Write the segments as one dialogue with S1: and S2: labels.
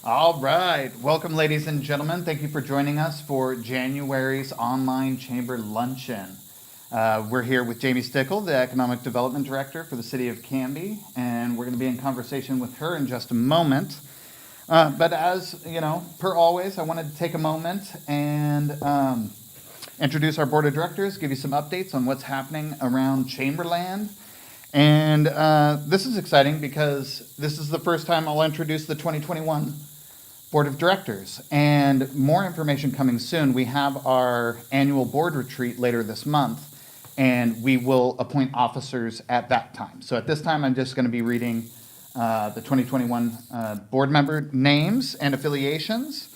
S1: All right. Welcome, ladies and gentlemen. Thank you for joining us for January's online chamber luncheon. We're here with Jamie Stickel, the Economic Development Director for the City of Canby, and we're going to be in conversation with her in just a moment. But as you know, per always, I wanted to take a moment and introduce our board of directors, give you some updates on what's happening around Chamberland. And this is exciting because this is the first time I'll introduce the 2021 Board of Directors. And more information coming soon. We have our annual board retreat later this month, and we will appoint officers at that time. So at this time, I'm just going to be reading the 2021 board member names and affiliations,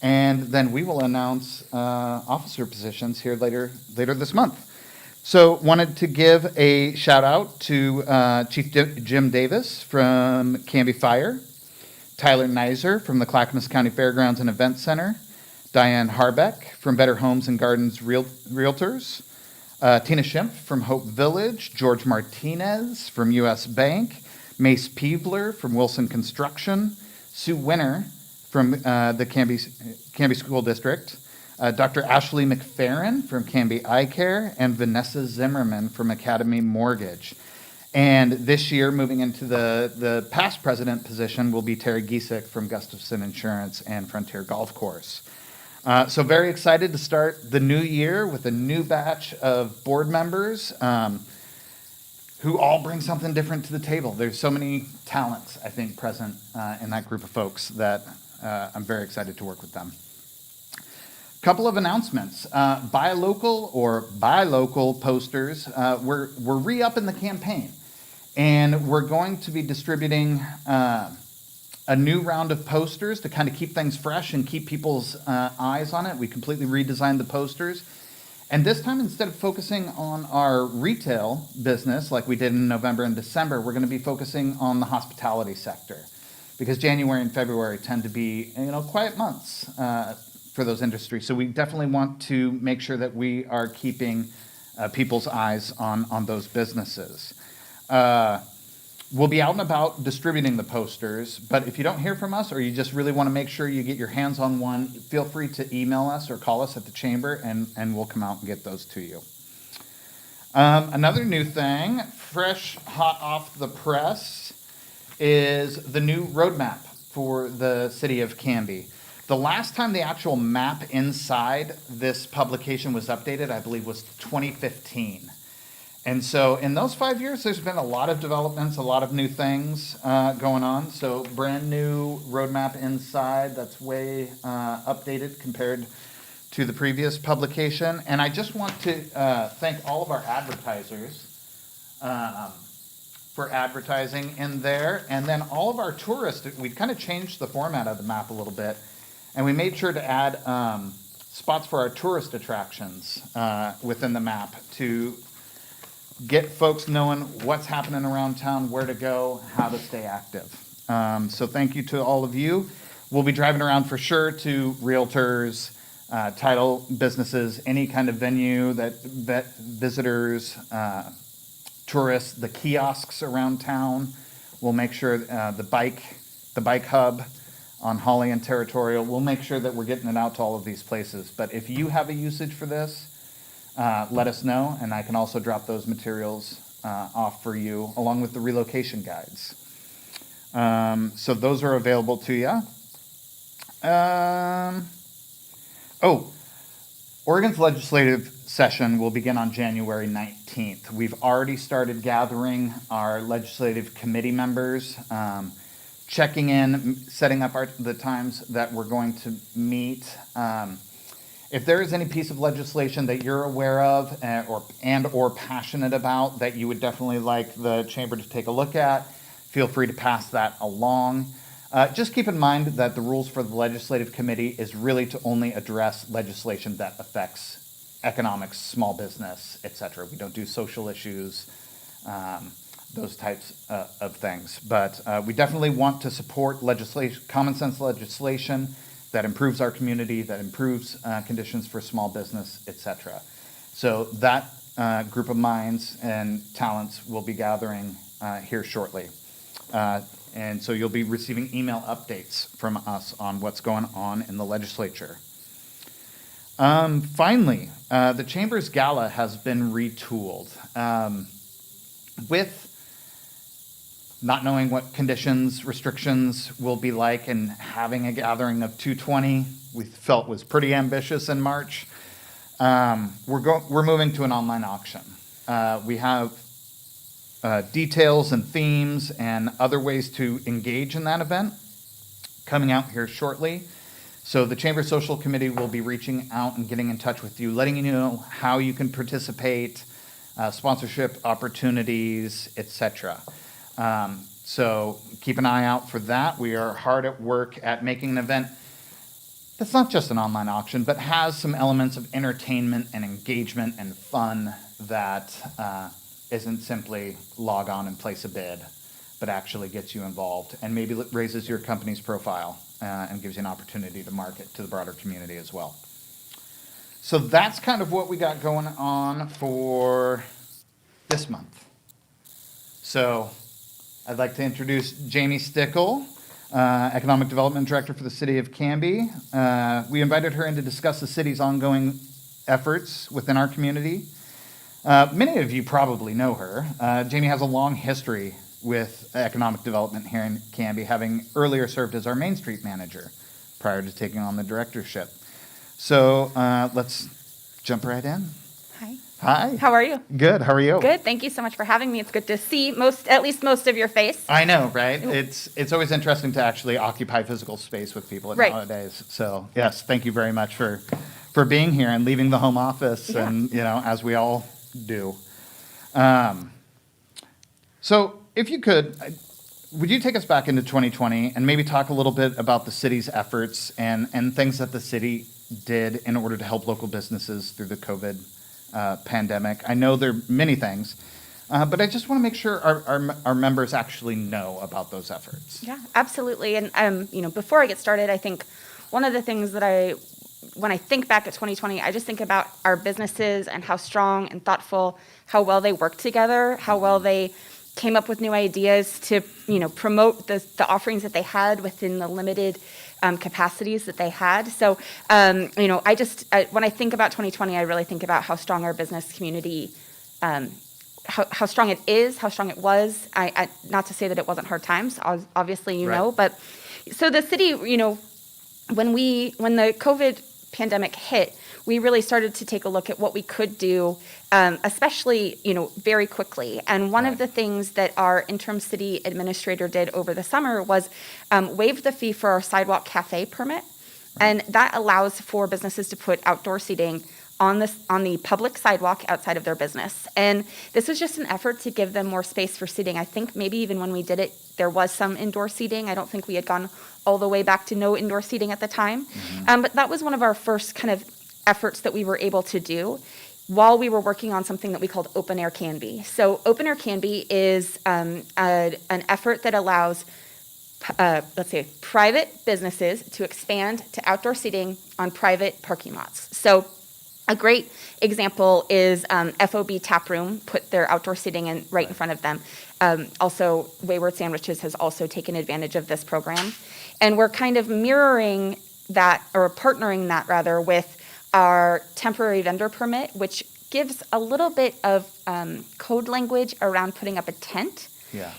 S1: and then we will announce officer positions here later this month. So wanted to give a shout out to Chief Jim Davis from Canby Fire, Tyler Nizer from the Clackamas County Fairgrounds and Event Center, Diane Harbeck from Better Homes and Gardens Realtors, Tina Schimpf from Hope Village, George Martinez from U.S. Bank, Mace Peebler from Wilson Construction, Sue Winner from the Canby School District, Dr. Ashley McFerrin from Canby Eye Care, and Vanessa Zimmerman from Academy Mortgage. And this year, moving into the past president position, will be Terry Giesick from Gustafson Insurance and Frontier Golf Course. So very excited to start the new year with a new batch of board members who all bring something different to the table. There's so many talents, I think, present in that group of folks that I'm very excited to work with them. Couple of announcements. Buy local posters. We're re-upping the campaign. And we're going to be distributing a new round of posters to kind of keep things fresh and keep people's eyes on it. We completely redesigned the posters. And this time, instead of focusing on our retail business like we did in November and December, we're going to be focusing on the hospitality sector. Because January and February tend to be, quiet months for those industries. So we definitely want to make sure that we are keeping people's eyes on those businesses. We'll be out and about distributing the posters, but if you don't hear from us or you just really want to make sure you get your hands on one, feel free to email us or call us at the chamber, and we'll come out and get those to you. Another new thing, fresh, hot off the press, is the new roadmap for the City of Canby. The last time the actual map inside this publication was updated, I believe, was 2015. And so in those 5 years, there's been a lot of developments, a lot of new things going on. So brand new roadmap inside that's way updated compared to the previous publication. And I just want to thank all of our advertisers for advertising in there. And then all of our tourists, we kind of changed the format of the map a little bit. And we made sure to add spots for our tourist attractions within the map to get folks knowing what's happening around town, where to go, how to stay active. So thank you to all of you. We'll be driving around for sure to realtors, title businesses, any kind of venue that visitors, tourists, the kiosks around town. We'll make sure the bike hub on Holly and Territorial, we'll make sure that we're getting it out to all of these places. But if you have a usage for this, let us know, and I can also drop those materials off for you, along with the relocation guides. So those are available to you. Oregon's legislative session will begin on January 19th. We've already started gathering our legislative committee members, checking in, setting up the times that we're going to meet. If there is any piece of legislation that you're aware of or passionate about that you would definitely like the chamber to take a look at, feel free to pass that along. Just keep in mind that the rules for the legislative committee is really to only address legislation that affects economics, small business, etc. We don't do social issues, those types of things. But we definitely want to support legislation, common sense legislation that improves our community, that improves conditions for small business, etc. So that group of minds and talents will be gathering here shortly. And so you'll be receiving email updates from us on what's going on in the legislature. Finally, the Chamber's Gala has been retooled. With not knowing what conditions, restrictions will be like, and having a gathering of 220, we felt was pretty ambitious in March. We're moving to an online auction. We have details and themes and other ways to engage in that event coming out here shortly. So the Chamber Social Committee will be reaching out and getting in touch with you, letting you know how you can participate, sponsorship opportunities, etc. So keep an eye out for that. We are hard at work at making an event that's not just an online auction, but has some elements of entertainment and engagement and fun that isn't simply log on and place a bid, but actually gets you involved and maybe raises your company's profile and gives you an opportunity to market to the broader community as well. So that's kind of what we got going on for this month. So I'd like to introduce Jamie Stickel, Economic Development Director for the City of Canby. We invited her in to discuss the city's ongoing efforts within our community. Many of you probably know her. Jamie has a long history with economic development here in Canby, having earlier served as our Main Street manager prior to taking on the directorship. So let's jump right in.
S2: Hi.
S1: Hi.
S2: How are you?
S1: Good. How are you?
S2: Good. Thank you so much for having me. It's good to see at least most of your face.
S1: I know, right? It's always interesting to actually occupy physical space with people nowadays. So yes, thank you very much for being here and leaving the home office, and as we all do. So if you could, would you take us back into 2020 and maybe talk a little bit about the city's efforts and things that the city did in order to help local businesses through the COVID pandemic? I know there are many things, but I just want to make sure our members actually know about those efforts.
S2: Yeah, absolutely. And before I get started, I think one of the things that when I think back at 2020, I just think about our businesses and how strong and thoughtful, how well they worked together, how well they came up with new ideas to, promote the offerings that they had within the limited capacities that they had. So, when I think about 2020, I really think about how strong our business community, how strong it is, how strong it was. Not to say that it wasn't hard times, obviously, but so the city, when the COVID pandemic hit, we really started to take a look at what we could do, especially, very quickly. And one of the things that our interim city administrator did over the summer was waive the fee for our sidewalk cafe permit. And that allows for businesses to put outdoor seating on the public sidewalk outside of their business. And this was just an effort to give them more space for seating. I think maybe even when we did it, there was some indoor seating. I don't think we had gone all the way back to no indoor seating at the time. Mm-hmm. But that was one of our first kind of efforts that we were able to do while we were working on something that we called Open Air Canby. So Open Air Canby is an effort that allows, private businesses to expand to outdoor seating on private parking lots. So a great example is FOB Tap Room put their outdoor seating in right in front of them. Also, Wayward Sandwiches has also taken advantage of this program. And we're kind of mirroring that, or partnering that rather, with our temporary vendor permit, which gives a little bit of code language around putting up a tent.
S1: Yeah.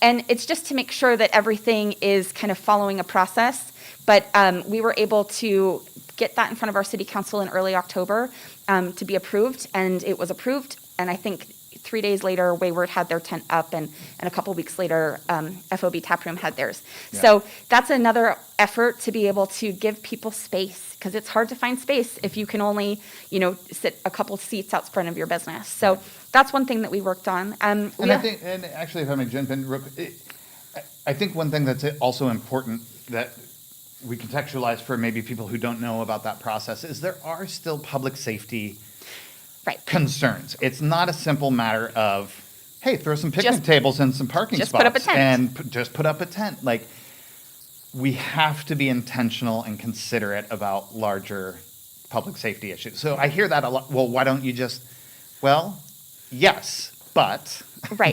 S2: And it's just to make sure that everything is kind of following a process. But we were able to get that in front of our city council in early October to be approved, and it was approved. And I think 3 days later, Wayward had their tent up, and a couple weeks later, FOB Taproom had theirs. Yeah. So that's another effort to be able to give people space, because it's hard to find space if you can only, sit a couple seats out front of your business. So that's one thing that we worked on.
S1: And actually, if I may jump in real quick, I think one thing that's also important that we contextualize for maybe people who don't know about that process is there are still public safety concerns. It's not a simple matter of, hey, throw some picnic tables and some parking spots.
S2: Put up a tent.
S1: And just put up a tent. Like, we have to be intentional and considerate about larger public safety issues. So I hear that a lot. Well, why don't you just, yes, but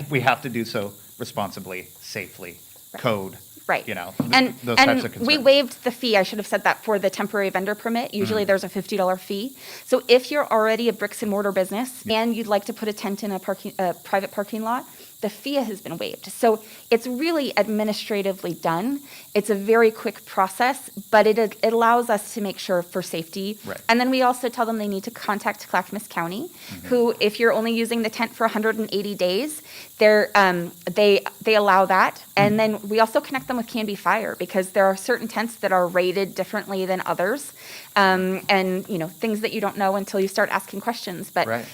S1: we have to do so responsibly, safely, code.
S2: Right.
S1: And those types of concerns.
S2: We waived the fee, I should have said that, for the temporary vendor permit. Usually there's a $50 fee. So if you're already a bricks and mortar business and you'd like to put a tent in a private parking lot, the fee has been waived. So it's really administratively done. It's a very quick process, but it allows us to make sure for safety.
S1: Right.
S2: And then we also tell them they need to contact Clackamas County, who, if you're only using the tent for 180 days, they allow that. And then we also connect them with Canby Fire, because there are certain tents that are rated differently than others. And things that you don't know until you start asking questions. But
S1: right.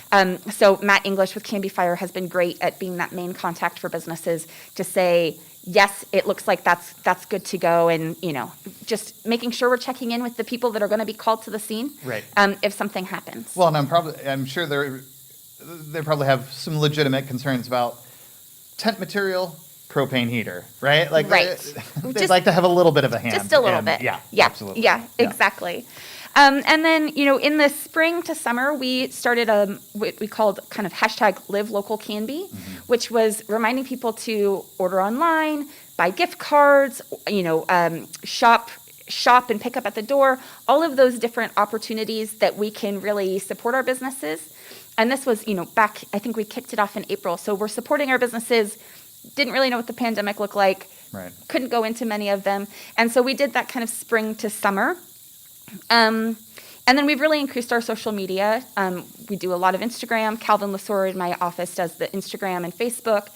S2: So Matt English with Canby Fire has been great at being that main contact for businesses to say, yes, it looks like that's good to go, and just making sure we're checking in with the people that are going to be called to the scene.
S1: Right.
S2: If something happens.
S1: Well, and I'm sure they probably have some legitimate concerns about tent material, propane heater, right? Like,
S2: right.
S1: They'd like to have a little bit of a hand.
S2: Just a little bit.
S1: Yeah, absolutely.
S2: Yeah, exactly. And then, in the spring to summer, we started what we called kind of #LiveLocalCanby, which was reminding people to order online, buy gift cards, shop and pick up at the door, all of those different opportunities that we can really support our businesses. And this was, back, I think we kicked it off in April. So we're supporting our businesses, didn't really know what the pandemic looked like,
S1: right.
S2: Couldn't go into many of them. And so we did that kind of spring to summer. And then we've really increased our social media. We do a lot of Instagram. Calvin Lesor in my office does the Instagram and Facebook.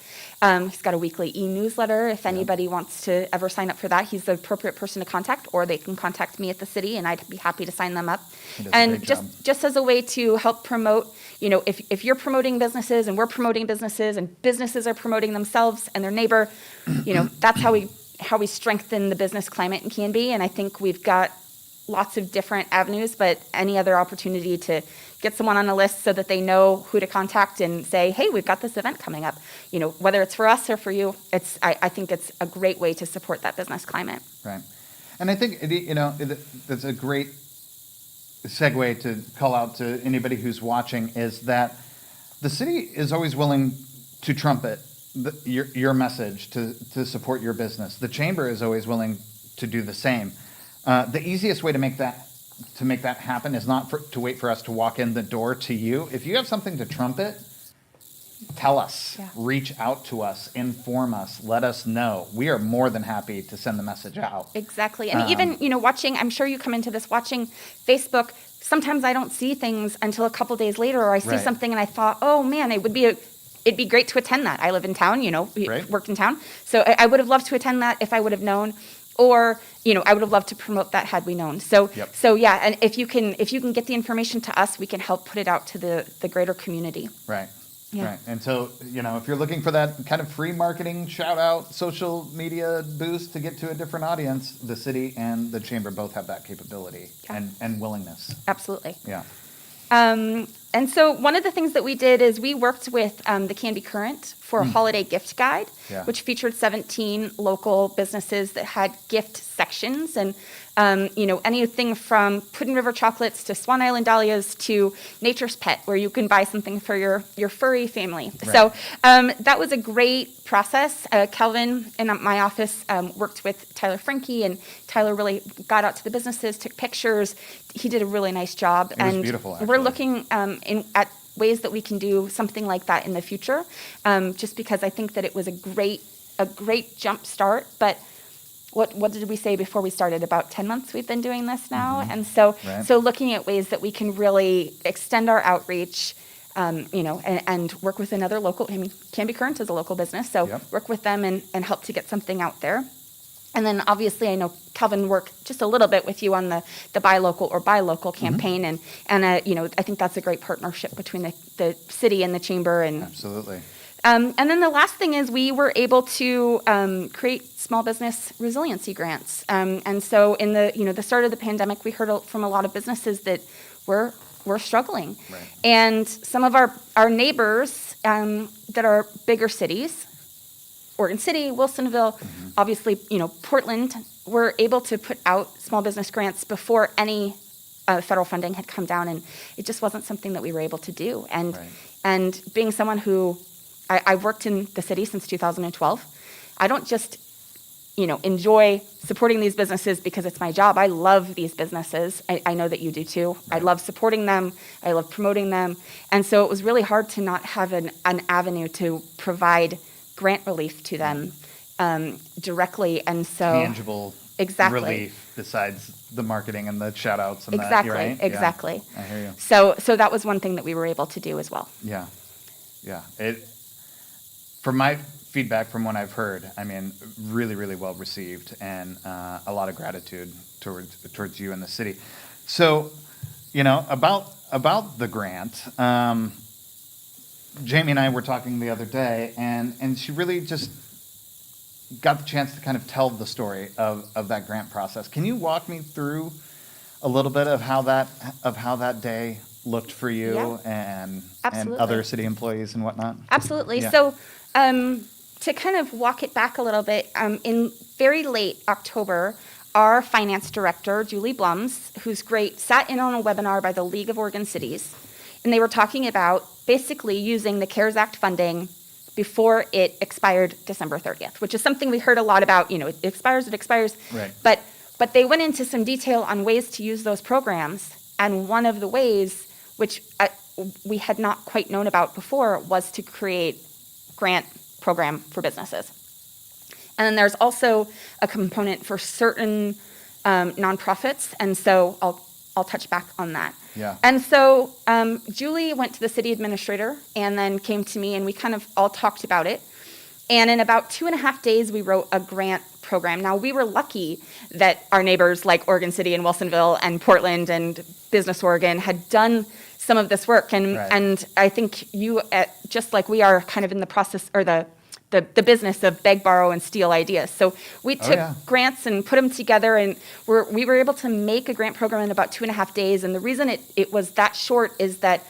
S2: He's got a weekly e-newsletter. If anybody wants to ever sign up for that, he's the appropriate person to contact, or they can contact me at the city, and I'd be happy to sign them up. And just as a way to help promote, if you're promoting businesses and we're promoting businesses and businesses are promoting themselves and their neighbor, that's how we strengthen the business climate in Canby. And I think we've got lots of different avenues, but any other opportunity to get someone on a list so that they know who to contact and say, hey, we've got this event coming up, whether it's for us or for you, I think it's a great way to support that business climate.
S1: Right. And I think, that's a great segue to call out to anybody who's watching, is that the city is always willing to trumpet your message to support your business. The chamber is always willing to do the same. The easiest way to make that happen is not to wait for us to walk in the door to you. If you have something to trumpet, tell us, reach out to us, inform us, let us know. We are more than happy to send the message out.
S2: Exactly. And even, watching, I'm sure you come into this watching Facebook, sometimes I don't see things until a couple days later, or I see something and I thought, oh man, it'd be great to attend that. I live in town, worked in town. So I would have loved to attend that if I would have known. Or, I would have loved to promote that had we known. So yeah, and if you can get the information to us, we can help put it out to the greater community.
S1: Right.
S2: Yeah.
S1: Right. And so, if you're looking for that kind of free marketing shout out, social media boost to get to a different audience, the city and the chamber both have that capability and willingness.
S2: Absolutely.
S1: Yeah.
S2: And so one of the things that we did is we worked with the Canby Current for a holiday gift guide, which featured 17 local businesses that had gift sections, and anything from Puddin' River chocolates to Swan Island dahlias to Nature's Pet, where you can buy something for your furry family. Right. So that was a great process. Calvin in my office worked with Tyler Franke, and Tyler really got out to the businesses, took pictures. He did a really nice job.
S1: It was beautiful, actually.
S2: We're looking at ways that we can do something like that in the future, just because I think that it was a great jump start. But what did we say before we started? About 10 months we've been doing this now. And so looking at ways that we can really extend our outreach, and work with another local, Canby Current is a local business, so work with them and help to get something out there. And then obviously I know Calvin worked just a little bit with you on the buy local or buy local campaign, and I think that's a great partnership between the city and the chamber. And
S1: absolutely.
S2: And then the last thing is we were able to create small business resiliency grants. And so in the start of the pandemic, we heard from a lot of businesses that were struggling.
S1: Right. And
S2: some of our neighbors that are bigger cities, Oregon City, Wilsonville, obviously, Portland, were able to put out small business grants before any federal funding had come down, and it just wasn't something that we were able to do. And being someone who I've worked in the city since 2012, I don't just enjoy supporting these businesses because it's my job. I love these businesses. I know that you do too.
S1: Right.
S2: I love supporting them. I love promoting them. And so it was really hard to not have an avenue to provide grant relief to them directly. And so
S1: Tangible
S2: exactly.
S1: relief besides the marketing and the shout outs and
S2: Exactly,
S1: that, right?
S2: exactly.
S1: Yeah, I hear you.
S2: So that was one thing that we were able to do as well.
S1: Yeah. From my feedback from what I've heard, I mean, really, really well received, and a lot of gratitude towards you and the city. So, about the grant, Jamie and I were talking the other day, and she really just got the chance to kind of tell the story of that grant process. Can you walk me through a little bit of how that day looked for you and other city employees and whatnot?
S2: Absolutely.
S1: Yeah.
S2: So to kind of walk it back a little bit, in very late October, our finance director, Julie Blums, who's great, sat in on a webinar by the League of Oregon Cities, and they were talking about basically using the CARES Act funding before it expired December 30th, which is something we heard a lot about. It expires.
S1: Right.
S2: But they went into some detail on ways to use those programs, and one of the ways, which we had not quite known about before, was to create grant program for businesses. And then there's also a component for certain nonprofits, and so I'll touch back on that.
S1: Yeah.
S2: And so Julie went to the city administrator and then came to me, and we kind of all talked about it. And in about 2.5 days, we wrote a grant program. Now, we were lucky that our neighbors like Oregon City and Wilsonville and Portland and Business Oregon had done some of this work. And
S1: Right.
S2: and I think you, just like we are, kind of in the process or the business of beg, borrow, and steal ideas. So we took grants and put them together, and we were able to make a grant program in about 2.5 days. And the reason it was that short is that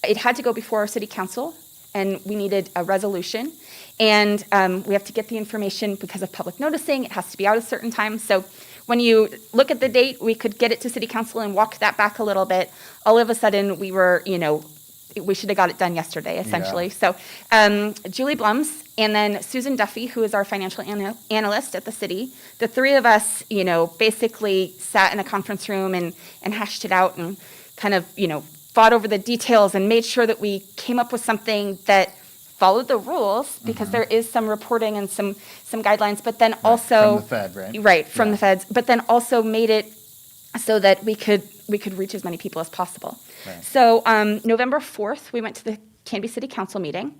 S2: it had to go before our city council, and we needed a resolution. And we have to get the information because of public noticing. It has to be out a certain time. So when you look at the date, we could get it to city council and walk that back a little bit. All of a sudden, we were, we should have got it done yesterday, essentially.
S1: Yeah.
S2: So Julie Blums and then Susan Duffy, who is our financial analyst at the city, the three of us, basically sat in a conference room and hashed it out and kind of, fought over the details and made sure that we came up with something that followed the rules, because there is some reporting and some guidelines, but then also
S1: from the Fed, right?
S2: Right, from the feds, but then also made it so that we could reach as many people as possible.
S1: Right.
S2: So November 4th, we went to the Canby City Council meeting,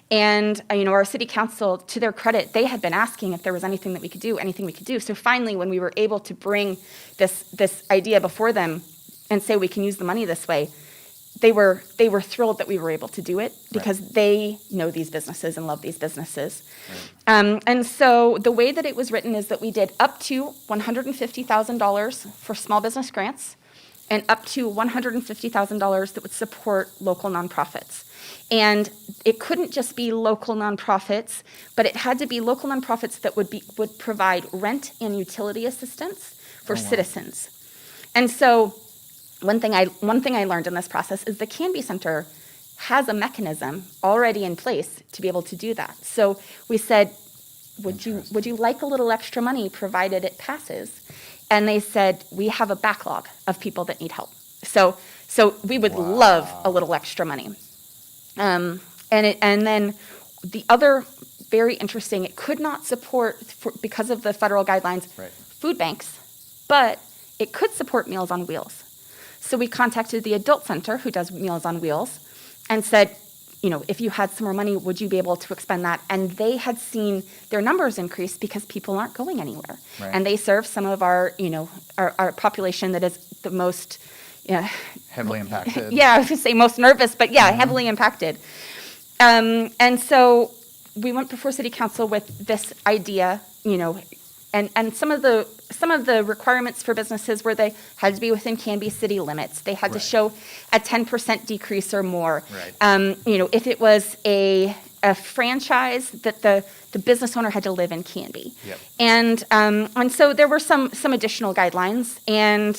S2: and our city council, to their credit, they had been asking if there was anything we could do. So finally, when we were able to bring this idea before them and say we can use the money this way, they were thrilled that we were able to do it, because they know these businesses and love these businesses. Right. And so the way that it was written is that we did up to $150,000 for small business grants and up to $150,000 that would support local nonprofits. And it couldn't just be local nonprofits, but it had to be local nonprofits that would provide rent and utility assistance for citizens. And so one thing I learned in this process is the Canby Center has a mechanism already in place to be able to do that. So we said, would you like a little extra money provided it passes? And they said, we have a backlog of people that need help. So we would love a little extra money. And then the other very interesting, it could not support, because of the federal guidelines, food banks, but it could support Meals on Wheels. So we contacted the Adult Center, who does Meals on Wheels, and said, if you had some more money, would you be able to expend that? And they had seen their numbers increase because people aren't going anywhere.
S1: Right.
S2: And they serve some of our population that is the most
S1: heavily impacted.
S2: Yeah, I was going to say most nervous, but heavily impacted. And so we went before City Council with this idea, and some of the requirements for businesses were they had to be within Canby city limits. They had to show a 10% decrease or more.
S1: Right.
S2: If it was a franchise, that the business owner had to live in Canby.
S1: Yep.
S2: And so there were some additional guidelines. And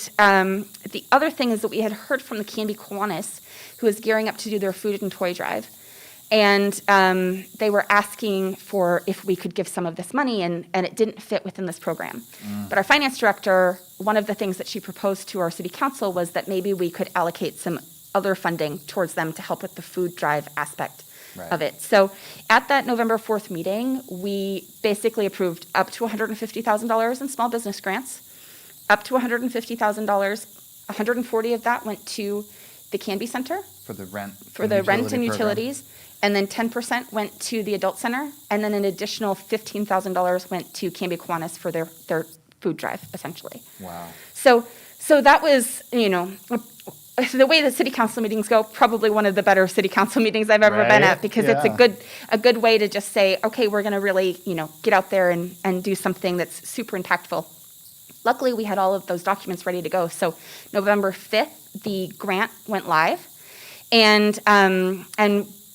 S2: the other thing is that we had heard from the Canby Kiwanis, who is gearing up to do their food and toy drive. And they were asking for if we could give some of this money, and it didn't fit within this program. But our finance director, one of the things that she proposed to our city council was that maybe we could allocate some other funding towards them to help with the food drive aspect of it. So at that November 4th meeting, we basically approved up to $150,000 in small business grants, up to $150,000. 140 of that went to the Canby Center
S1: For the rent.
S2: rent and
S1: program.
S2: utilities, and then 10% went to the adult center, and then an additional $15,000 went to Canby Kiwanis for their food drive, essentially.
S1: Wow.
S2: So that was, the way the city council meetings go, probably one of the better city council meetings I've ever been
S1: Right?
S2: at, because it's a good way to just say, okay, we're going to really, get out there and do something that's super impactful. Luckily, we had all of those documents ready to go. So November 5th, the grant went live, and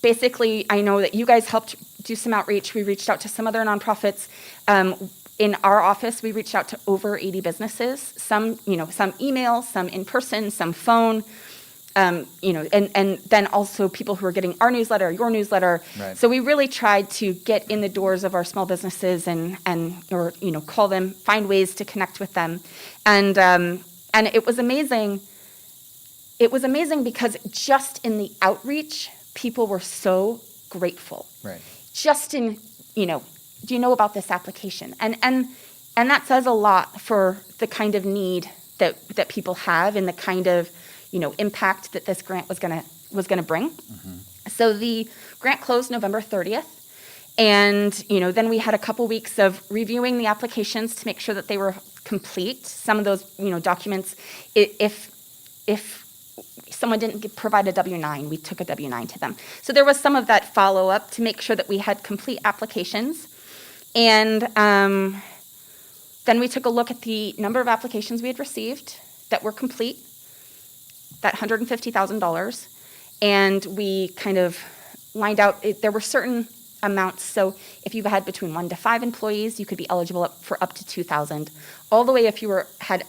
S2: basically, I know that you guys helped do some outreach. We reached out to some other nonprofits. In our office, we reached out to over 80 businesses, some email, some in person, some phone, and then also people who are getting our newsletter, your newsletter.
S1: Right.
S2: So we really tried to get in the doors of our small businesses and call them, find ways to connect with them. And it was amazing. It was amazing because just in the outreach, people were so grateful.
S1: Right.
S2: Just in, do you know about this application? And that says a lot for the kind of need that people have and the kind of, impact that this grant was gonna bring. So the grant closed November 30th. And, then we had a couple weeks of reviewing the applications to make sure that they were complete. Some of those, documents, if someone didn't provide a W-9, we took a W-9 to them. So there was some of that follow-up to make sure that we had complete applications. And then we took a look at the number of applications we had received that were complete, that $150,000, and we kind of lined out, there were certain amounts. So if you had between 1 to 5 employees, you could be eligible for up to $2,000. All the way if you had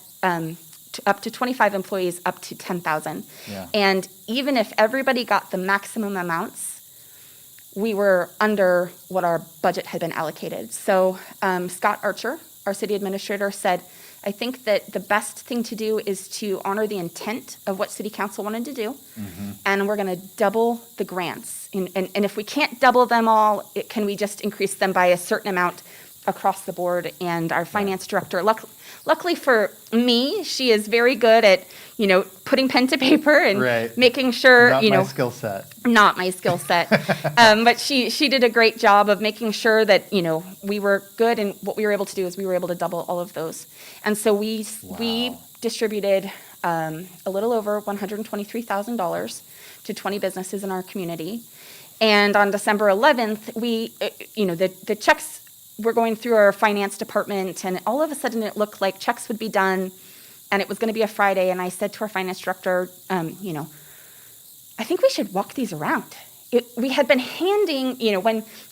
S2: up to 25 employees, up to $10,000.
S1: Yeah.
S2: And even if everybody got the maximum amounts, we were under what our budget had been allocated. So Scott Archer, our city administrator, said, I think that the best thing to do is to honor the intent of what city council wanted to do, and we're going to double the grants. And if we can't double them all, can we just increase them by a certain amount across the board? And our finance director, luckily for me, she is very good at, putting pen to paper and making sure,
S1: Not my skill set.
S2: Not my skill set. But she did a great job of making sure that, we were good. And what we were able to do is we were able to double all of those. And so we distributed a little over $123,000 to 20 businesses in our community. And on December 11th, the checks were going through our finance department, and all of a sudden it looked like checks would be done, and it was going to be a Friday. And I said to our finance director, I think we should walk these around. We had been handing,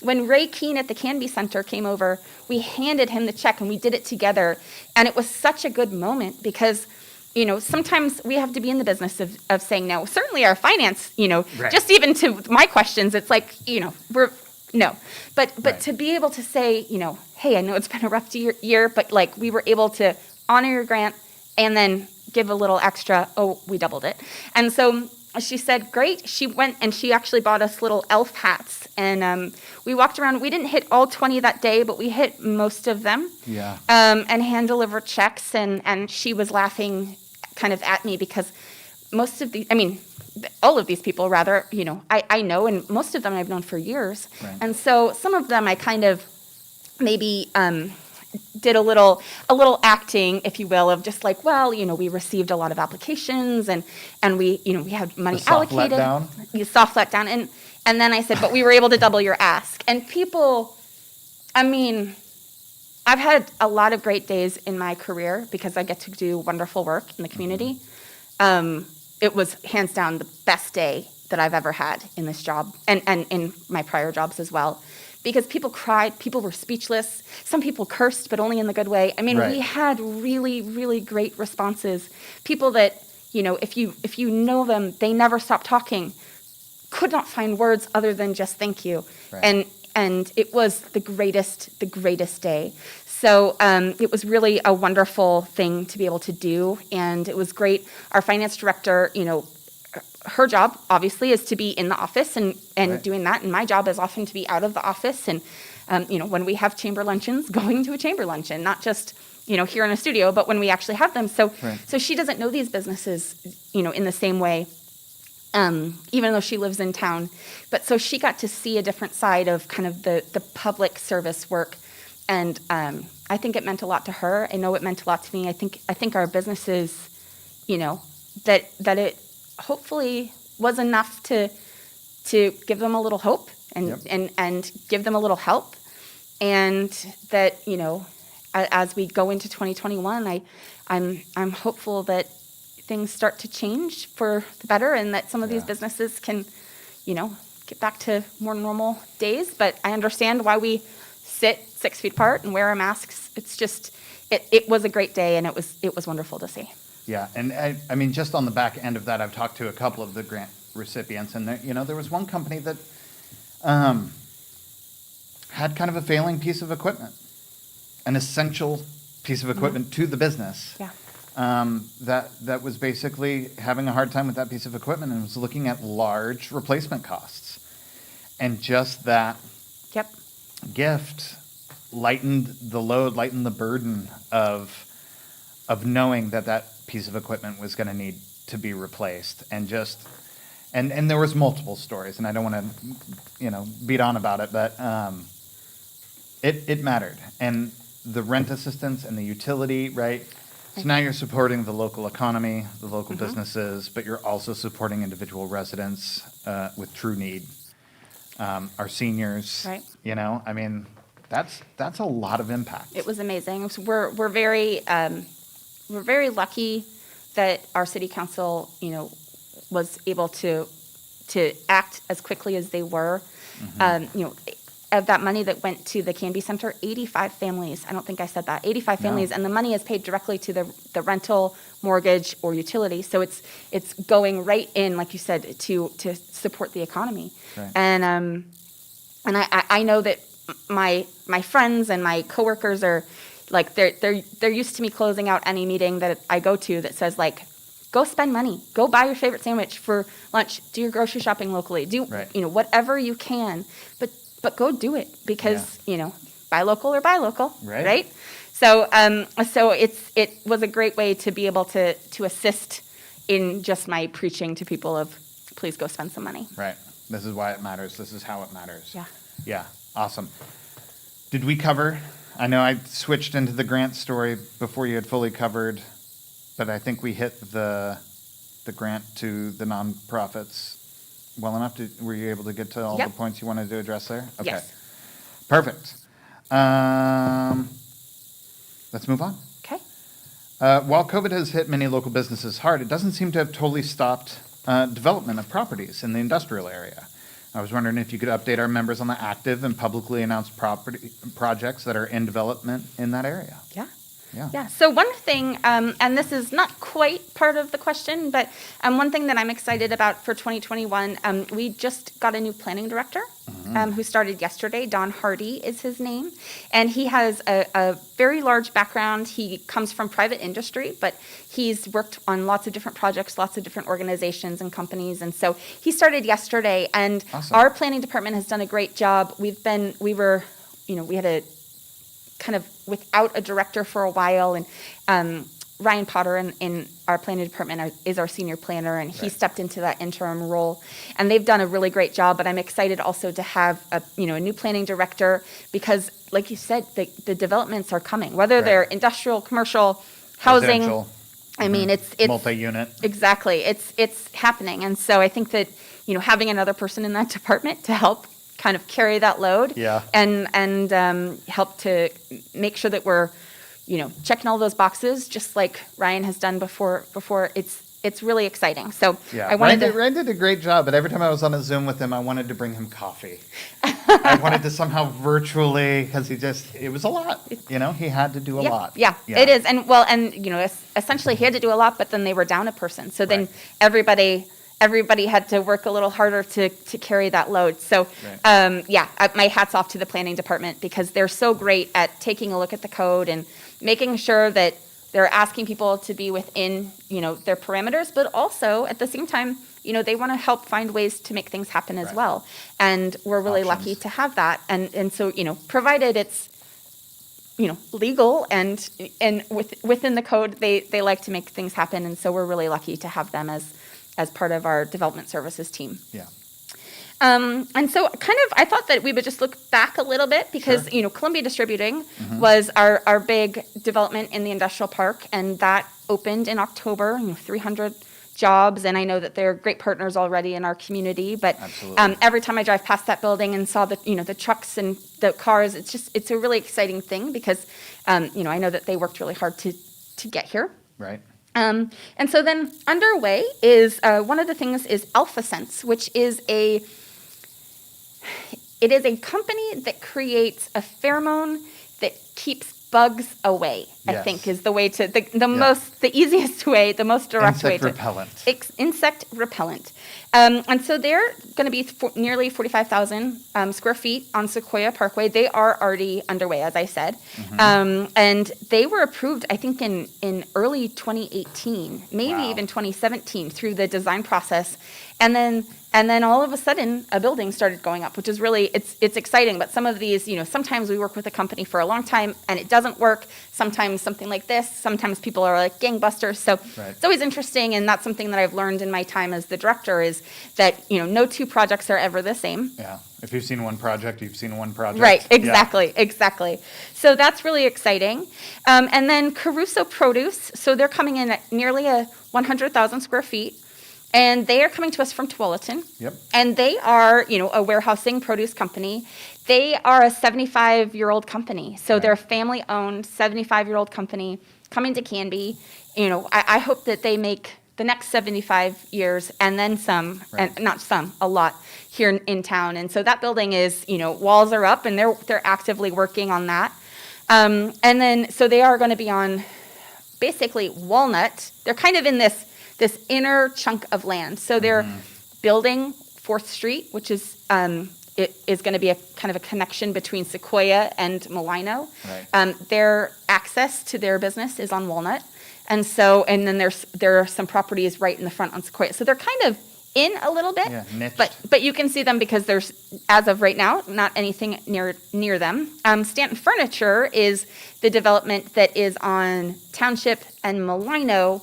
S2: when Ray Keene at the Canby Center came over, we handed him the check and we did it together. And it was such a good moment because, sometimes we have to be in the business of saying no. Certainly our finance, just even to my questions, it's like, no. But to be able to say, hey, I know it's been a rough year, but like we were able to honor your grant and then give a little extra. Oh, we doubled it. And so she said, great. She went and she actually bought us little elf hats. And we walked around. We didn't hit all 20 that day, but we hit most of them.
S1: Yeah.
S2: And hand-delivered checks. And she was laughing kind of at me because all of these people, rather, I know, and most of them I've known for years.
S1: Right.
S2: And so some of them I kind of maybe did a little acting, if you will, of just like, well, we received a lot of applications and we had money allocated. Soft let down. And then I said, but we were able to double your ask. And people, I've had a lot of great days in my career because I get to do wonderful work in the community. It was hands down the best day that I've ever had in this job and in my prior jobs as well. Because people cried, people were speechless. Some people cursed, but only in the good way. We had really, really great responses. People that, if you know them, they never stop talking. could not find words other than just thank you.
S1: Right.
S2: And it was the greatest day. So it was really a wonderful thing to be able to do, and it was great. Our finance director, her job obviously is to be in the office and
S1: Right.
S2: doing that, and my job is often to be out of the office and when we have chamber luncheons, going to a chamber luncheon, not just here in a studio, but when we actually have them. So
S1: Right.
S2: so she doesn't know these businesses in the same way, even though she lives in town. But so she got to see a different side of kind of the public service work, and I think it meant a lot to her. I know it meant a lot to me. I think our businesses, that it hopefully was enough to give them a little hope and
S1: Yep.
S2: and give them a little help, and that as we go into 2021, I'm hopeful that things start to change for the better, and that some of these
S1: Yeah.
S2: businesses can get back to more normal days. But I understand why we sit 6 feet apart and wear our masks. It's just it was a great day, and it was wonderful to see.
S1: Yeah, and I mean, just on the back end of that, I've talked to a couple of the grant recipients, and there was one company that had kind of a failing piece of equipment, an essential piece of equipment to the business.
S2: Yeah.
S1: That was basically having a hard time with that piece of equipment and was looking at large replacement costs, and just that
S2: Yep.
S1: gift lightened the load, lightened the burden of knowing that piece of equipment was going to need to be replaced, and there was multiple stories, and I don't want to beat on about it, but it mattered, and the rent assistance and the utility, right? So now you're supporting the local economy, the local businesses, but you're also supporting individual residents with true need, our seniors.
S2: Right.
S1: I mean, that's a lot of impact.
S2: It was amazing. We're very lucky that our city council, was able to act as quickly as they were. Of that money that went to the Canby Center, 85 families. I don't think I said that. 85
S1: No.
S2: families, and the money is paid directly to the rental, mortgage, or utility. So it's going right in, like you said, to support the economy.
S1: Right.
S2: And I know that my friends and my coworkers are like they're used to me closing out any meeting that I go to that says like, go spend money, go buy your favorite sandwich for lunch, do your grocery shopping locally, do
S1: Right.
S2: Whatever you can, but go do it, because buy local or buy local,
S1: Right.
S2: So it was a great way to be able to assist in just my preaching to people of please go spend some money.
S1: Right. This is why it matters. This is how it matters.
S2: Yeah.
S1: Yeah. Awesome. Did we cover? I know I switched into the grant story before you had fully covered, but I think we hit the grant to the nonprofits well enough. Were you able to get to all
S2: Yep.
S1: the points you wanted to address there? Okay.
S2: Yes.
S1: Perfect. Let's move on.
S2: Okay.
S1: While COVID has hit many local businesses hard, it doesn't seem to have totally stopped development of properties in the industrial area. I was wondering if you could update our members on the active and publicly announced projects that are in development in that area.
S2: Yeah.
S1: Yeah.
S2: Yeah. So one thing, and this is not quite part of the question, but one thing that I'm excited about for 2021, we just got a new planning director who started yesterday. Don Hardy is his name, and he has a very large background. He comes from private industry, but he's worked on lots of different projects, lots of different organizations and companies, and so he started yesterday. And
S1: Awesome.
S2: Our planning department has done a great job. We had a kind of without a director for a while, and Ryan Potter in our planning department is our senior planner, and he
S1: Right.
S2: stepped into that interim role, and they've done a really great job. But I'm excited also to have a new planning director, because like you said, the developments are coming, whether
S1: Right.
S2: they're industrial, commercial, housing.
S1: Residential.
S2: I mean, it's
S1: Multi-unit.
S2: exactly, it's happening. And so I think that having another person in that department to help kind of carry that load,
S1: Yeah.
S2: and help to make sure that we're checking all those boxes, just like Ryan has done before. It's really exciting. So
S1: Yeah,
S2: I wanted
S1: Ryan did a great job, but every time I was on a Zoom with him, I wanted to bring him coffee. I wanted to somehow virtually, because it was a lot. He had to do a lot.
S2: Yeah, it is. And essentially he had to do a lot, but then they were down a person. So then
S1: Right.
S2: everybody everybody had to work a little harder to carry that load. So, my hat's off to the planning department because they're so great at taking a look at the code and making sure that they're asking people to be within, their parameters, but also at the same time, they want to help find ways to make things happen as well. And we're really lucky to have that. And so, provided it's, legal and within the code, they like to make things happen. And so we're really lucky to have them as part of our development services team.
S1: Yeah.
S2: And so I thought that we would just look back a little bit because, Columbia Distributing was our big development in the industrial park, and that opened in October, 300 jobs. And I know that they're great partners already in our community, but every time I drive past that building and saw the trucks and the cars, it's a really exciting thing because, I know that they worked really hard to get here.
S1: Right.
S2: And so then underway is, one of the things is AlphaSense, which is a company that creates a pheromone that keeps bugs away, I think is the way to, the easiest way, the most direct way to. Insect repellent. And so they're going to be nearly 45,000 square feet on Sequoia Parkway. They are already underway, as I said. And they were approved, I think, in early 2018, maybe even 2017 through the design process. And then all of a sudden, a building started going up, which is really, it's exciting. But some of these, sometimes we work with a company for a long time and it doesn't work. Sometimes something like this. Sometimes people are like gangbusters. So it's always interesting. And that's something that I've learned in my time as the director is that, no two projects are ever the same.
S1: Yeah. If you've seen one project, you've seen one project.
S2: Right. Exactly. So that's really exciting. And then Caruso Produce. So they're coming in at nearly 100,000 square feet. And they are coming to us from Tualatin.
S1: Yep.
S2: And they are, a warehousing produce company. They are a 75-year-old company. So they're a family-owned 75-year-old company coming to Canby. I hope that they make the next 75 years and then some, and not some, a lot here in town. And so that building is, walls are up and they're actively working on that. And then, so they are going to be on basically Walnut. They're kind of in this inner chunk of land. So they're building 4th Street, which is it is going to be a kind of a connection between Sequoia and Malino. Their access to their business is on Walnut. And then there are some properties right in the front on Sequoia. So they're kind of in a little bit, but you can see them because there's, as of right now, not anything near them. Stanton Furniture is the development that is on Township and Malino,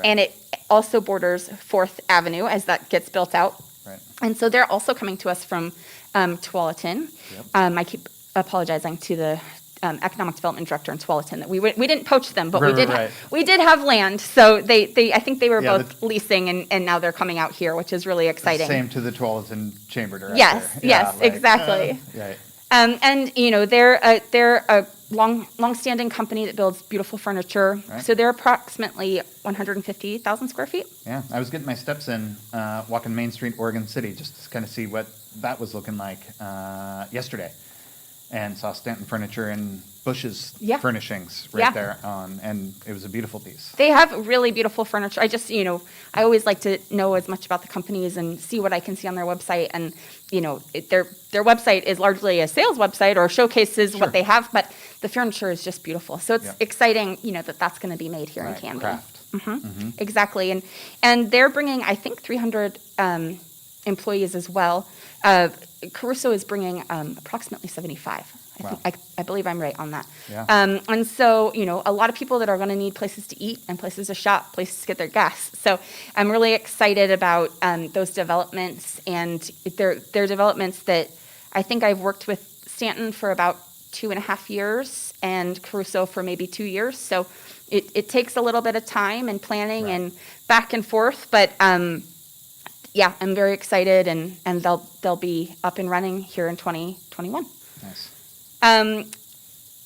S2: and it also borders 4th Avenue as that gets built out. And so they're also coming to us from Tualatin. I keep apologizing to the economic development director in Tualatin that we didn't poach them, but we did have land. So they I think they were both leasing and now they're coming out here, which is really exciting.
S1: Same to the Tualatin Chamber director.
S2: Yes, exactly. And they're a long-standing company that builds beautiful furniture. So they're approximately 150,000 square feet.
S1: Yeah, I was getting my steps in walking Main Street, Oregon City, just to kind of see what that was looking like yesterday, and saw Stanton Furniture and Bush's furnishings there on, and it was a beautiful piece.
S2: They have really beautiful furniture. I just, I always like to know as much about the companies and see what I can see on their website. And, their website is largely a sales website or showcases what they have, but the furniture is just beautiful. So it's exciting, that's going to be made here in Canby.
S1: Craft.
S2: Exactly. And they're bringing, I think, 300 employees as well. Caruso is bringing approximately 75. I believe I'm right on that. And so, a lot of people that are going to need places to eat and places to shop, places to get their gas. So I'm really excited about those developments, and they're developments that I think I've worked with Stanton for about 2.5 years and Caruso for maybe 2 years. So it takes a little bit of time and planning and back and forth, but I'm very excited, and they'll be up and running here in 2021.
S1: Nice.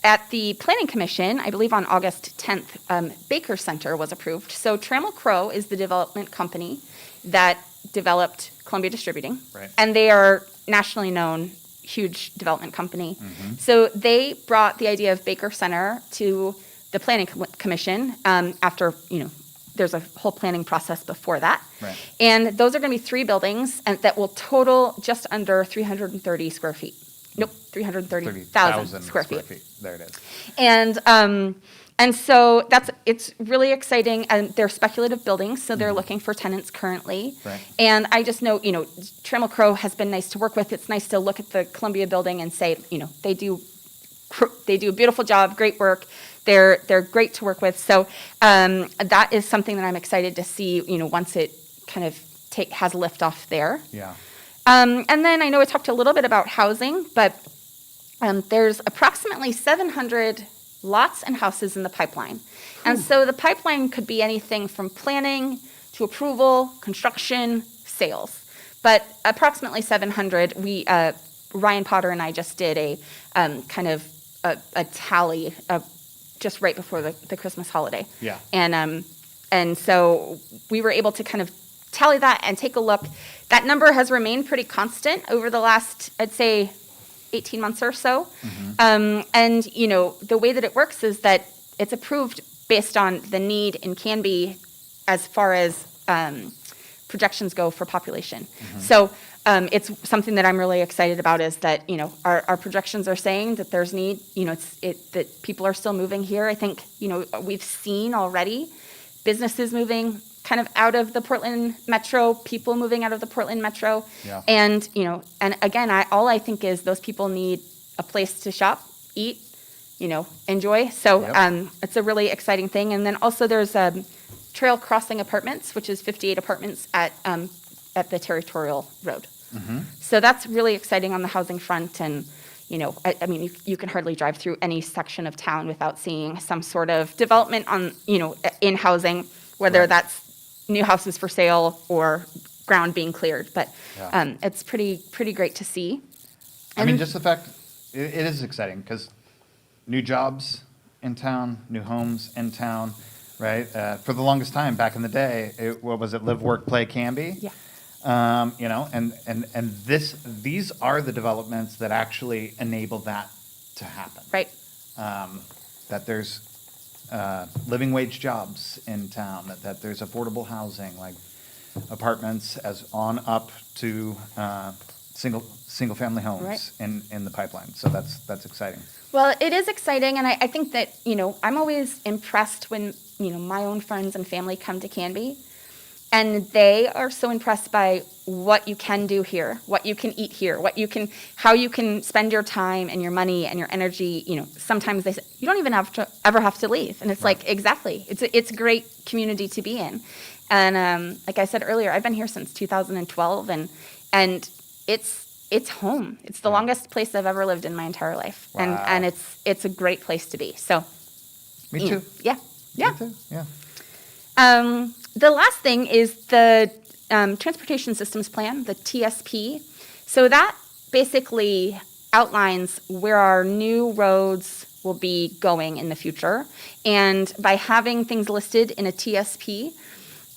S2: At the Planning Commission, I believe on August 10th, Baker Center was approved. So Trammell Crow is the development company that developed Columbia Distributing, and they are nationally known, huge development company. So they brought the idea of Baker Center to the Planning Commission after there's a whole planning process before that.
S1: Right.
S2: And those are going to be 3 buildings and that will total just under 330 square feet. Nope, 330,000 square feet.
S1: There it is.
S2: And so it's really exciting, and they're speculative buildings, so they're looking for tenants currently.
S1: Right.
S2: And I just know, Trammell Crow has been nice to work with. It's nice to look at the Columbia building and say, they do a beautiful job, great work. They're great to work with. So that is something that I'm excited to see, once it kind of has liftoff there.
S1: Yeah.
S2: And then I know I talked a little bit about housing, but there's approximately 700 lots and houses in the pipeline. And so the pipeline could be anything from planning to approval, construction, sales. But approximately 700, Ryan Potter and I just did a kind of a tally just right before the Christmas holiday.
S1: Yeah.
S2: And so we were able to kind of tally that and take a look. That number has remained pretty constant over the last, I'd say, 18 months or so. And, the way that it works is that it's approved based on the need in Canby as far as projections go for population. So it's something that I'm really excited about is that, our projections are saying that there's need, that people are still moving here. I think, we've seen already businesses moving kind of out of the Portland metro, people moving out of the Portland metro.
S1: Yeah.
S2: And, and again, all I think is those people need a place to shop, eat, enjoy. So it's a really exciting thing. And then also there's Trail Crossing Apartments, which is 58 apartments at the Territorial Road. So that's really exciting on the housing front. And, I mean, you can hardly drive through any section of town without seeing some sort of development on, in housing, whether that's new houses for sale or ground being cleared. But it's pretty great to see.
S1: I mean, just the fact, it is exciting because new jobs in town, new homes in town, right? For the longest time back in the day, what was it, Live, Work, Play, Canby?
S2: Yeah.
S1: And these are the developments that actually enable that to happen.
S2: Right.
S1: That there's living wage jobs in town, that there's affordable housing, like apartments as on up to single family homes in the pipeline. So that's exciting.
S2: Well, it is exciting, and I think that, I'm always impressed when, my own friends and family come to Canby, and they are so impressed by what you can do here, what you can eat here, how you can spend your time and your money and your energy. Sometimes they say, you don't even ever have to leave. And it's like, exactly. It's a great community to be in. And like I said earlier, I've been here since 2012, and it's home. It's the longest place I've ever lived in my entire life.
S1: Wow.
S2: And it's a great place to be. So
S1: Me too.
S2: Yeah.
S1: Me too. Yeah.
S2: The last thing is the Transportation Systems Plan, the TSP. So that basically outlines where our new roads will be going in the future. And by having things listed in a TSP,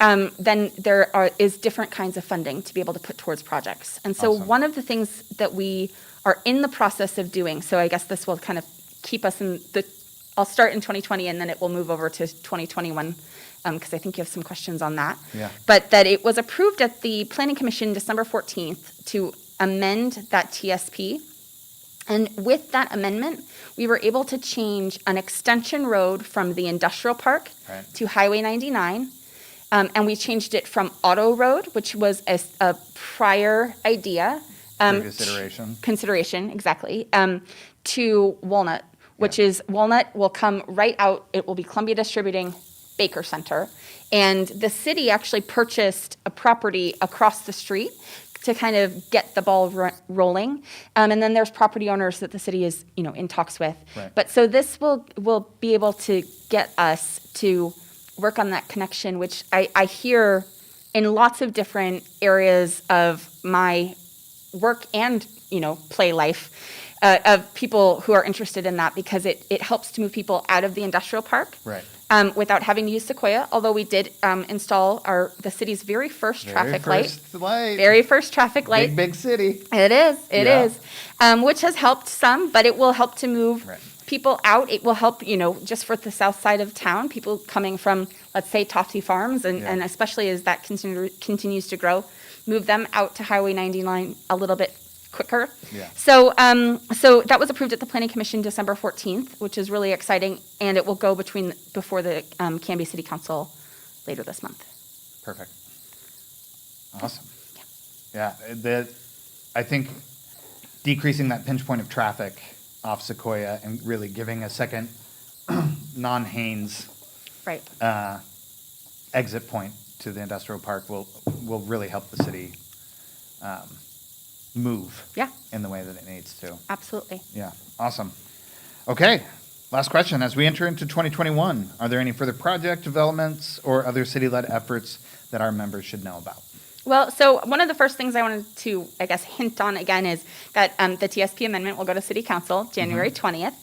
S2: then there is different kinds of funding to be able to put towards projects. And so
S1: Awesome.
S2: One of the things that we are in the process of doing, so I guess this will kind of keep us I'll start in 2020 and then it will move over to 2021. Because I think you have some questions on that.
S1: Yeah.
S2: But that it was approved at the Planning Commission December 14th to amend that TSP. And with that amendment, we were able to change an extension road from the industrial park to Highway 99. And we changed it from Auto Road, which was a prior idea.
S1: Previous iteration.
S2: Consideration, exactly. To Walnut, which is Walnut will come right out. It will be Columbia Distributing Baker Center, and the city actually purchased a property across the street to kind of get the ball rolling, and then there's property owners that the city is in talks with.
S1: Right.
S2: But so this will be able to get us to work on that connection, which I hear in lots of different areas of my work and play life. Of people who are interested in that, because it helps to move people out of the industrial park.
S1: Right.
S2: Without having to use Sequoia, although we did install the city's very first traffic light. Very first traffic light.
S1: Big city.
S2: It is, which has helped some, but it will help to move people out. It will help, just for the south side of town, people coming from, let's say, Tofty Farms, and especially as that continues to grow, move them out to Highway 99 a little bit quicker.
S1: Yeah.
S2: So that was approved at the Planning Commission December 14th, which is really exciting, and it will go before the Canby City Council later this month.
S1: Perfect. Awesome. Yeah. I think decreasing that pinch point of traffic off Sequoia and really giving a second non-Haynes
S2: Right.
S1: Exit point to the industrial park will really help the city move in the way that it needs to.
S2: Absolutely.
S1: Yeah, awesome. Okay, last question. As we enter into 2021, are there any further project developments or other city-led efforts that our members should know about?
S2: Well, so one of the first things I wanted to, hint on again is that the TSP amendment will go to City Council January 20th.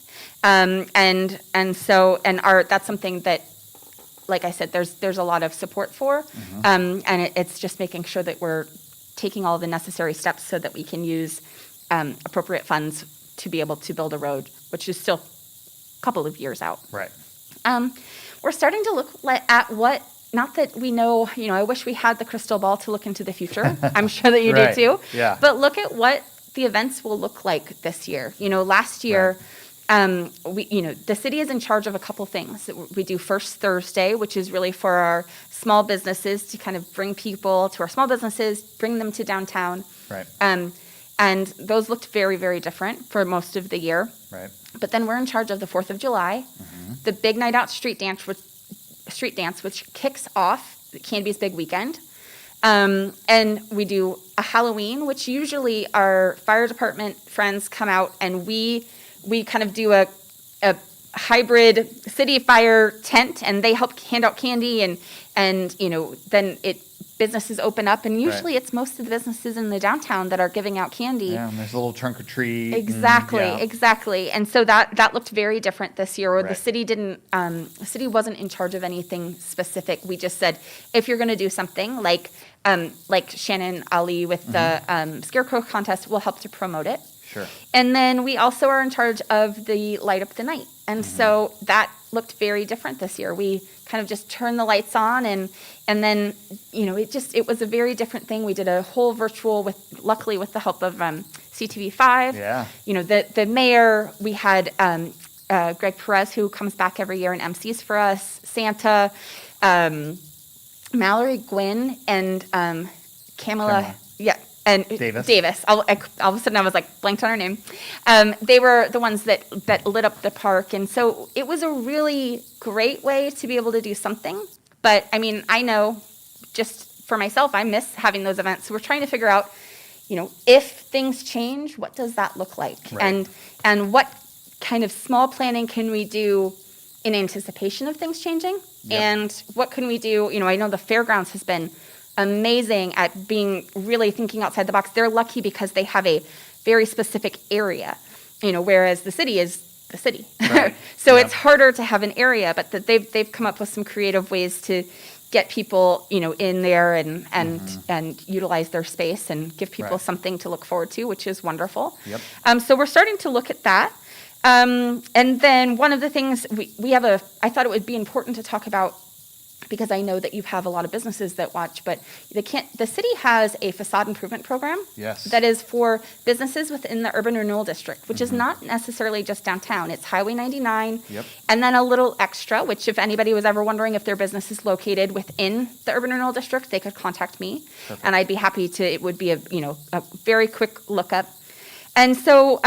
S2: That's something that, like I said, there's a lot of support for. And it's just making sure that we're taking all the necessary steps so that we can use appropriate funds to be able to build a road, which is still a couple of years out.
S1: Right.
S2: We're starting to look at what, not that we know, I wish we had the crystal ball to look into the future. I'm sure that you do too.
S1: Yeah.
S2: But look at what the events will look like this year. Last year, the city is in charge of a couple things. We do First Thursday, which is really for our small businesses to kind of bring people to our small businesses, bring them to downtown.
S1: Right.
S2: And those looked very, very different for most of the year.
S1: Right.
S2: But then we're in charge of the 4th of July, the Big Night Out street dance, which kicks off Canby's big weekend. And we do a Halloween, which usually our fire department friends come out and we kind of do a hybrid city fire tent, and they help hand out candy, and then businesses open up, and usually it's most of the businesses in the downtown that are giving out candy.
S1: Yeah, and there's a little trunk or treat.
S2: Exactly. And so that looked very different this year, where
S1: Right.
S2: the city wasn't in charge of anything specific. We just said, if you're going to do something like Shannon Ali with the Scarecrow contest, we'll help to promote it.
S1: Sure.
S2: And then we also are in charge of the Light Up the Night. And so that looked very different this year. We kind of just turned the lights on, and then, it was a very different thing. We did a whole virtual luckily with the help of CTV5.
S1: Yeah.
S2: The mayor, we had Greg Perez, who comes back every year and MCs for us, Santa, Mallory Gwynn, and Kamala. Yeah. And Davis. All of a sudden I was blanked on her name. They were the ones that lit up the park. And so it was a really great way to be able to do something. But I know just for myself, I miss having those events. So we're trying to figure out, if things change, what does that look like?
S1: Right.
S2: And what kind of small planning can we do in anticipation of things changing?
S1: Yep.
S2: And what can we do? I know the fairgrounds has been amazing at being really thinking outside the box. They're lucky because they have a very specific area, whereas the city is the city.
S1: Right.
S2: So it's harder to have an area, but they've come up with some creative ways to get people, in there and utilize their space and give people something to look forward to, which is wonderful.
S1: Yep.
S2: So we're starting to look at that. And then one of the things I thought it would be important to talk about, because I know that you have a lot of businesses that watch, but the city has a facade improvement program.
S1: Yes.
S2: That is for businesses within the urban renewal district, which is not necessarily just downtown. It's Highway 99.
S1: Yep.
S2: And then a little extra, which if anybody was ever wondering if their business is located within the urban renewal district, they could contact me.
S1: Perfect.
S2: And I'd be happy to, it would be a very quick lookup. And so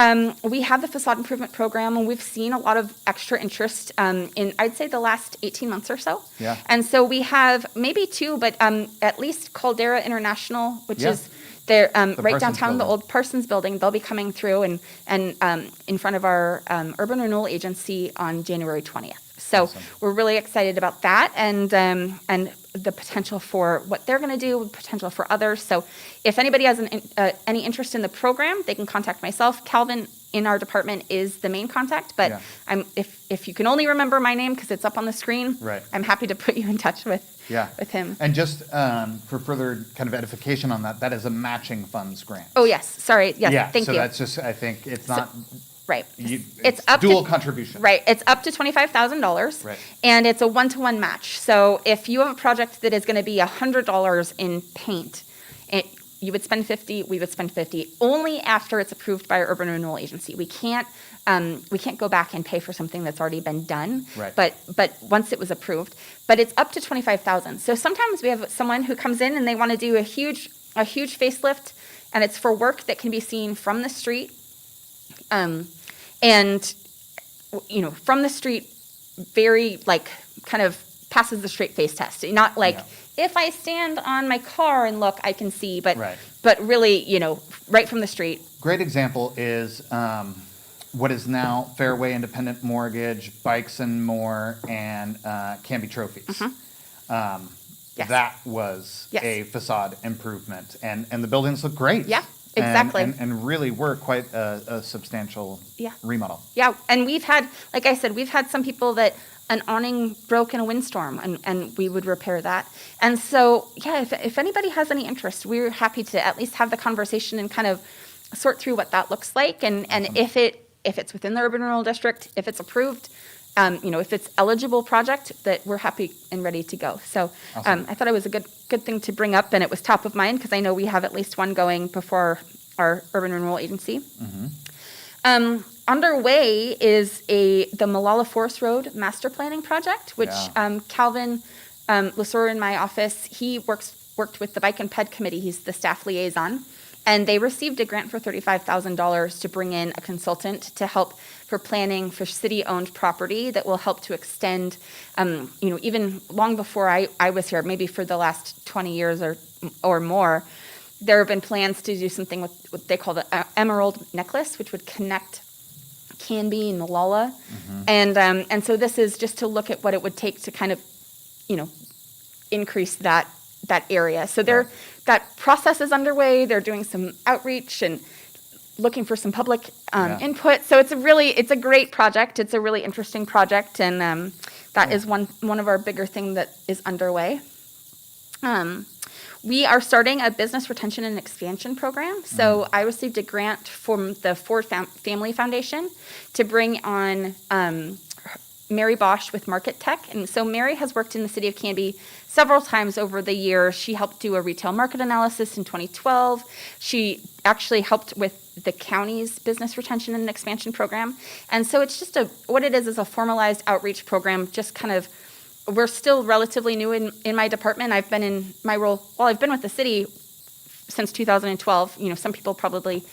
S2: we have the facade improvement program, and we've seen a lot of extra interest in, I'd say, the last 18 months or so.
S1: Yeah.
S2: And so we have maybe two, but at least Caldera International, which is there right
S1: Parsons
S2: downtown,
S1: building.
S2: the old Parsons building. They'll be coming through and in front of our urban renewal agency on January 20th. So
S1: Awesome.
S2: We're really excited about that, and the potential for what they're going to do, potential for others. So if anybody has any interest in the program, they can contact myself. Calvin in our department is the main contact, but if you can only remember my name because it's up on the screen,
S1: Right.
S2: I'm happy to put you in touch with him.
S1: And just for further kind of edification on that is a matching funds grant.
S2: Oh, yes. Sorry. Yes.
S1: Yeah,
S2: Thank
S1: so
S2: you.
S1: that's just, I think it's not
S2: Right.
S1: It's
S2: up
S1: dual
S2: to,
S1: contribution.
S2: Right. It's up to $25,000.
S1: Right.
S2: And it's a one-to-one match. So if you have a project that is going to be $100 in paint, you would spend 50, we would spend 50 only after it's approved by our urban renewal agency. We can't go back and pay for something that's already been done.
S1: Right.
S2: But once it was approved, but it's up to 25,000. So sometimes we have someone who comes in and they want to do a huge facelift, and it's for work that can be seen from the street. And, from the street, very, kind of passes the straight face test. Not like, if I stand on my car and look, I can see, but really, right from the street.
S1: Great example is what is now Fairway Independent Mortgage, Bikes and More, and Canby Trophies.
S2: Mm-hmm. Yes.
S1: That was a facade improvement, and the buildings look great.
S2: Yeah. Exactly.
S1: And really were quite a substantial remodel.
S2: Yeah, and we've had, like I said, we've had some people that an awning broke in a windstorm, and we would repair that. And so, if anybody has any interest, we're happy to at least have the conversation and kind of sort through what that looks like. And if it's within the urban renewal district, if it's approved, if it's eligible project, that we're happy and ready to go. So
S1: awesome.
S2: I thought it was a good thing to bring up, and it was top of mind because I know we have at least one going before our urban renewal agency.
S1: Mm-hmm.
S2: Underway is the Malala Forest Road master planning project, which Calvin Lesur in my office, he worked with the Bike and Ped Committee. He's the staff liaison. And they received a grant for $35,000 to bring in a consultant to help for planning for city-owned property that will help to extend, even long before I was here, maybe for the last 20 years or more, there have been plans to do something with what they call the Emerald Necklace, which would connect Canby and Malala. Mm-hmm. And so this is just to look at what it would take to kind of, increase that area. So that process is underway. They're doing some outreach and looking for some public input. So it's a great project. It's a really interesting project, and that is one of our bigger things that is underway. We are starting a business retention and expansion program. So I received a grant from the Ford Family Foundation to bring on Mary Bosch with Market Tech. And so Mary has worked in the City of Canby several times over the years. She helped do a retail market analysis in 2012. She actually helped with the county's business retention and expansion program. And so it's just what it is a formalized outreach program, just kind of, we're still relatively new in my department. I've been in my role, I've been with the city since 2012. Some people probably,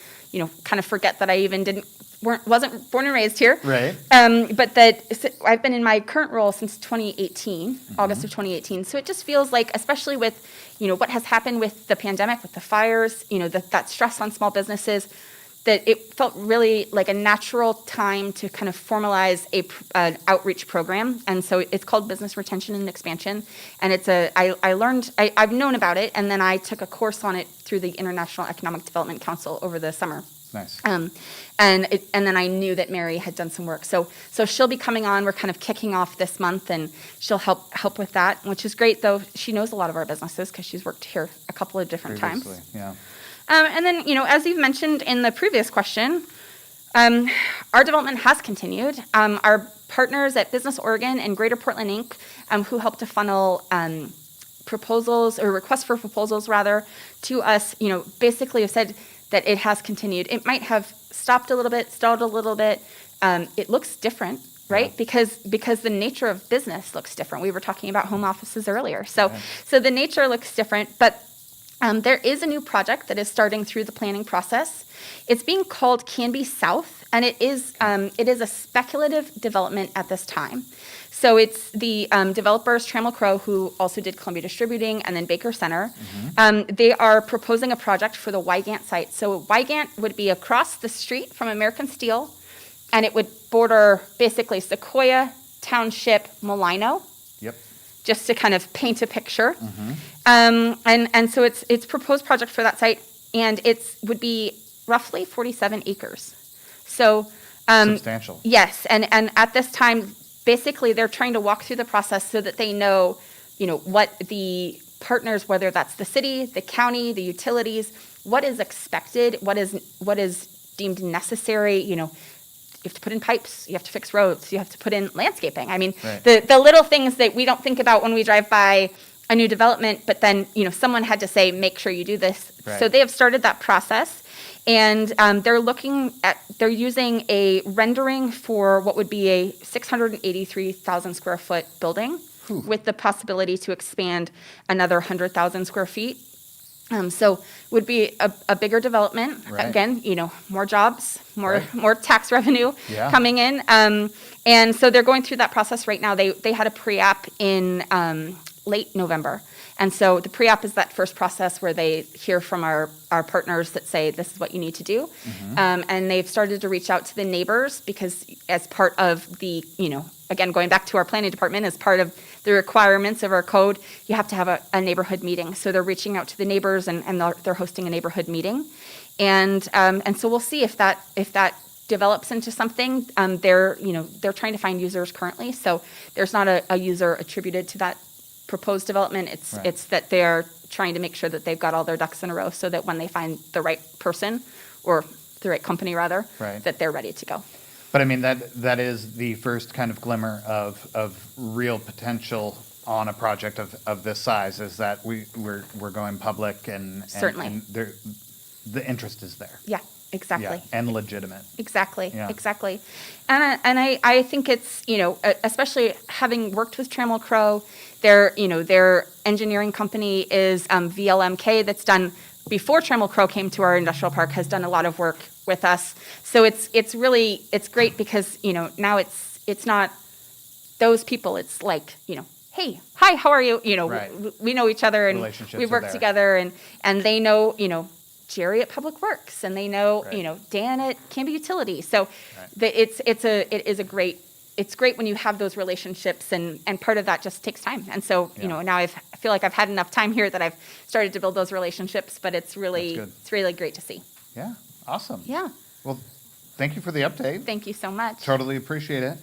S2: kind of forget that I even wasn't born and raised here.
S1: Right.
S2: But that I've been in my current role since 2018, August of 2018. So it just feels like, especially with, what has happened with the pandemic, with the fires, that stress on small businesses, that it felt really like a natural time to kind of formalize an outreach program. And so it's called Business Retention and Expansion. And I've known about it, and then I took a course on it through the International Economic Development Council over the summer.
S1: Nice.
S2: And then I knew that Mary had done some work. So she'll be coming on. We're kind of kicking off this month, and she'll help with that, which is great, though. She knows a lot of our businesses because she's worked here a couple of different times.
S1: Yeah.
S2: And then, as you've mentioned in the previous question, our development has continued. Our partners at Business Oregon and Greater Portland Inc., who helped to funnel proposals or requests for proposals, rather, to us, basically have said that it has continued. It might have stopped a little bit, stalled a little bit. It looks different, right? Yeah. Because the nature of business looks different. We were talking about home offices earlier. So the nature looks different, but there is a new project that is starting through the planning process. It's being called Canby South, and it is a speculative development at this time. So it's the developers, Trammell Crow, who also did Columbia Distributing, and then Baker Center. Mm-hmm. They are proposing a project for the Wygant site. So Wygant would be across the street from American Steel, and it would border basically Sequoia Township, Malino.
S1: Yep.
S2: Just to kind of paint a picture.
S1: Mm-hmm.
S2: And so it's proposed project for that site, and it would be roughly 47 acres. So
S1: substantial.
S2: Yes, and at this time, basically they're trying to walk through the process so that they know, what the partners, whether that's the city, the county, the utilities, what is expected, what is deemed necessary, have to put in pipes, you have to fix roads, you have to put in landscaping. I mean,
S1: Right.
S2: the little things that we don't think about when we drive by a new development, but then, someone had to say, make sure you do this.
S1: Right.
S2: So they have started that process, and they're using a rendering for what would be a 683,000 square foot building with the possibility to expand another 100,000 square feet. So would be a bigger development.
S1: Right.
S2: Again, more jobs,
S1: Right.
S2: more tax revenue
S1: Yeah.
S2: coming in. And so they're going through that process right now. They had a pre-app in late November. And so the pre-app is that first process where they hear from our partners that say, this is what you need to do. And they've started to reach out to the neighbors because as part of the, again, going back to our planning department, as part of the requirements of our code, you have to have a neighborhood meeting. So they're reaching out to the neighbors and they're hosting a neighborhood meeting. And so we'll see if that develops into something. They're trying to find users currently. So there's not a user attributed to that proposed development.
S1: Right.
S2: It's that they're trying to make sure that they've got all their ducks in a row so that when they find the right person or the right company rather,
S1: Right.
S2: that they're ready to go.
S1: But I mean, that is the first kind of glimmer of real potential on a project of this size, is that we're going public and
S2: Certainly.
S1: and the interest is there.
S2: Yeah, exactly.
S1: Yeah, and legitimate.
S2: Exactly,
S1: Yeah.
S2: exactly. And I think it's, especially having worked with Trammell Crow, their engineering company is VLMK, that's done, before Trammell Crow came to our industrial park, has done a lot of work with us. So it's really, it's great because, now it's not those people, it's like, hey, hi, how are you?
S1: Right.
S2: We know each other and
S1: Relationships
S2: we've
S1: are
S2: worked
S1: there.
S2: together and they know, Jerry at Public Works, and they know,
S1: Right.
S2: Dan at Canby Utility. So
S1: Right.
S2: it's great when you have those relationships, and part of that just takes time. And so,
S1: Yeah.
S2: now I feel like I've had enough time here that I've started to build those relationships, but it's really
S1: That's good.
S2: great to see.
S1: Yeah, awesome.
S2: Yeah.
S1: Well, thank you for the update.
S2: Thank you so much.
S1: Totally appreciate it.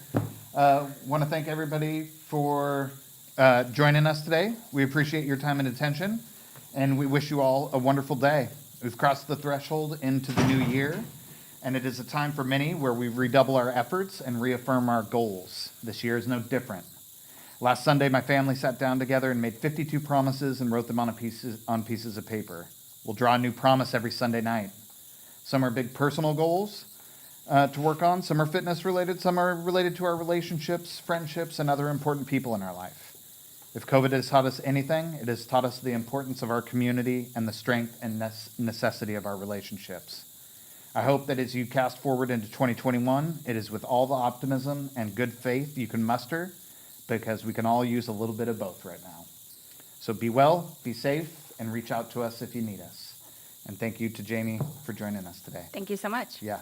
S1: Want to thank everybody for joining us today. We appreciate your time and attention, and we wish you all a wonderful day. We've crossed the threshold into the new year, and it is a time for many where we redouble our efforts and reaffirm our goals. This year is no different. Last Sunday, my family sat down together and made 52 promises and wrote them on pieces of paper. We'll draw a new promise every Sunday night. Some are big personal goals to work on. Some are fitness related. Some are related to our relationships, friendships, and other important people in our life. If COVID has taught us anything, it has taught us the importance of our community and the strength and necessity of our relationships. I hope that as you cast forward into 2021, it is with all the optimism and good faith you can muster, because we can all use a little bit of both right now. So be well, be safe, and reach out to us if you need us. And thank you to Jamie for joining us today.
S2: Thank you so much.
S1: Yeah.